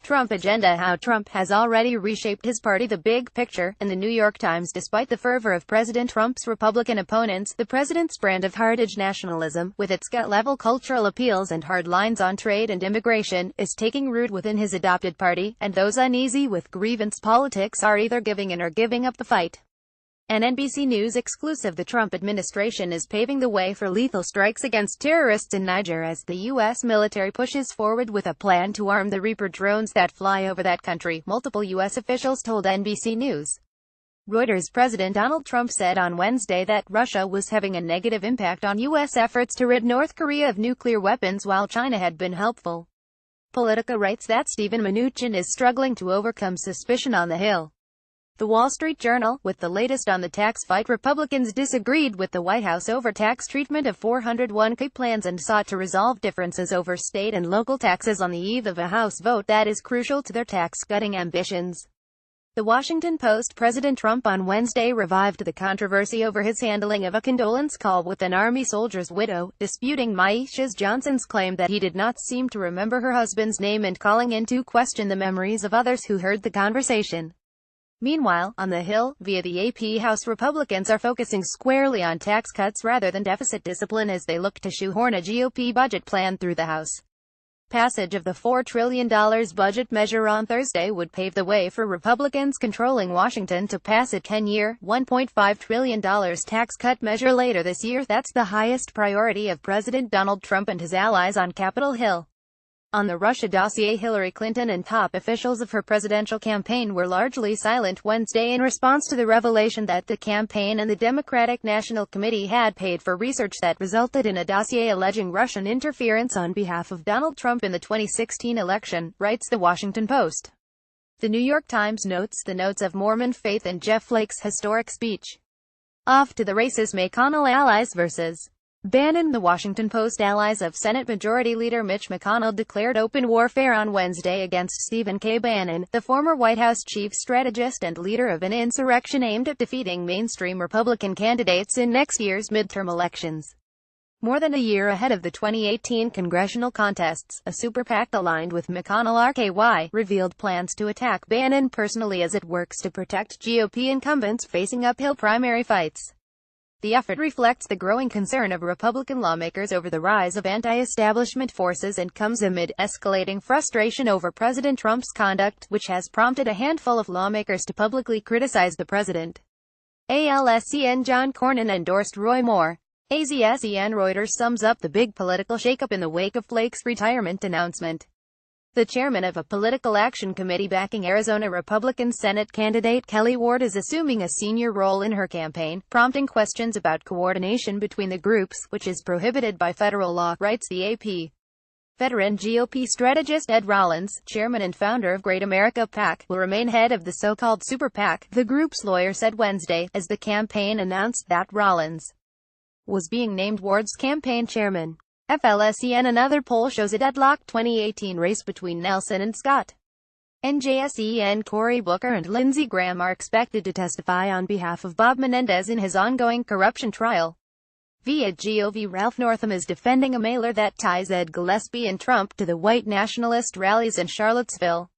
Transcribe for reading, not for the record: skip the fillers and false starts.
Trump agenda: how Trump has already reshaped his party. The big picture. In the New York Times, despite the fervor of President Trump's Republican opponents, the president's brand of heritage nationalism, with its gut-level cultural appeals and hard lines on trade and immigration, is taking root within his adopted party, and those uneasy with grievance politics are either giving in or giving up the fight. An NBC News exclusive: the Trump administration is paving the way for lethal strikes against terrorists in Niger as the U.S. military pushes forward with a plan to arm the Reaper drones that fly over that country, multiple U.S. officials told NBC News. Reuters. President Donald Trump said on Wednesday that Russia was having a negative impact on U.S. efforts to rid North Korea of nuclear weapons while China had been helpful. Politico writes that Steven Mnuchin is struggling to overcome suspicion on the Hill. The Wall Street Journal, with the latest on the tax fight: Republicans disagreed with the White House over tax treatment of 401k plans and sought to resolve differences over state and local taxes on the eve of a House vote that is crucial to their tax-cutting ambitions. The Washington Post. President Trump on Wednesday revived the controversy over his handling of a condolence call with an Army soldier's widow, disputing Maisha Johnson's claim that he did not seem to remember her husband's name and calling into question the memories of others who heard the conversation. Meanwhile, on the Hill, via the AP, House Republicans are focusing squarely on tax cuts rather than deficit discipline as they look to shoehorn a GOP budget plan through the House. Passage of the $4 trillion budget measure on Thursday would pave the way for Republicans controlling Washington to pass a 10-year, $1.5 trillion tax cut measure later this year. That's the highest priority of President Donald Trump and his allies on Capitol Hill. On the Russia dossier, Hillary Clinton and top officials of her presidential campaign were largely silent Wednesday in response to the revelation that the campaign and the Democratic National Committee had paid for research that resulted in a dossier alleging Russian interference on behalf of Donald Trump in the 2016 election, writes The Washington Post. The New York Times notes the notes of Mormon faith in Jeff Flake's historic speech. Off to the races: McConnell allies versus Bannon. The Washington Post. Allies of Senate Majority Leader Mitch McConnell declared open warfare on Wednesday against Stephen K. Bannon, the former White House chief strategist and leader of an insurrection aimed at defeating mainstream Republican candidates in next year's midterm elections. More than a year ahead of the 2018 congressional contests, a super PAC aligned with McConnell RKY revealed plans to attack Bannon personally as it works to protect GOP incumbents facing uphill primary fights. The effort reflects the growing concern of Republican lawmakers over the rise of anti-establishment forces and comes amid escalating frustration over President Trump's conduct, which has prompted a handful of lawmakers to publicly criticize the president. ALSCN. John Cornyn endorsed Roy Moore. AZSEN. Reuters sums up the big political shakeup in the wake of Flake's retirement announcement. The chairman of a political action committee backing Arizona Republican Senate candidate Kelly Ward is assuming a senior role in her campaign, prompting questions about coordination between the groups, which is prohibited by federal law, writes the AP. Veteran GOP strategist Ed Rollins, chairman and founder of Great America PAC, will remain head of the so-called Super PAC, the group's lawyer said Wednesday, as the campaign announced that Rollins was being named Ward's campaign chairman. FLSEN. Another poll shows a deadlocked 2018 race between Nelson and Scott. NJSEN. Cory Booker and Lindsey Graham are expected to testify on behalf of Bob Menendez in his ongoing corruption trial. Via GOV. Ralph Northam is defending a mailer that ties Ed Gillespie and Trump to the white nationalist rallies in Charlottesville.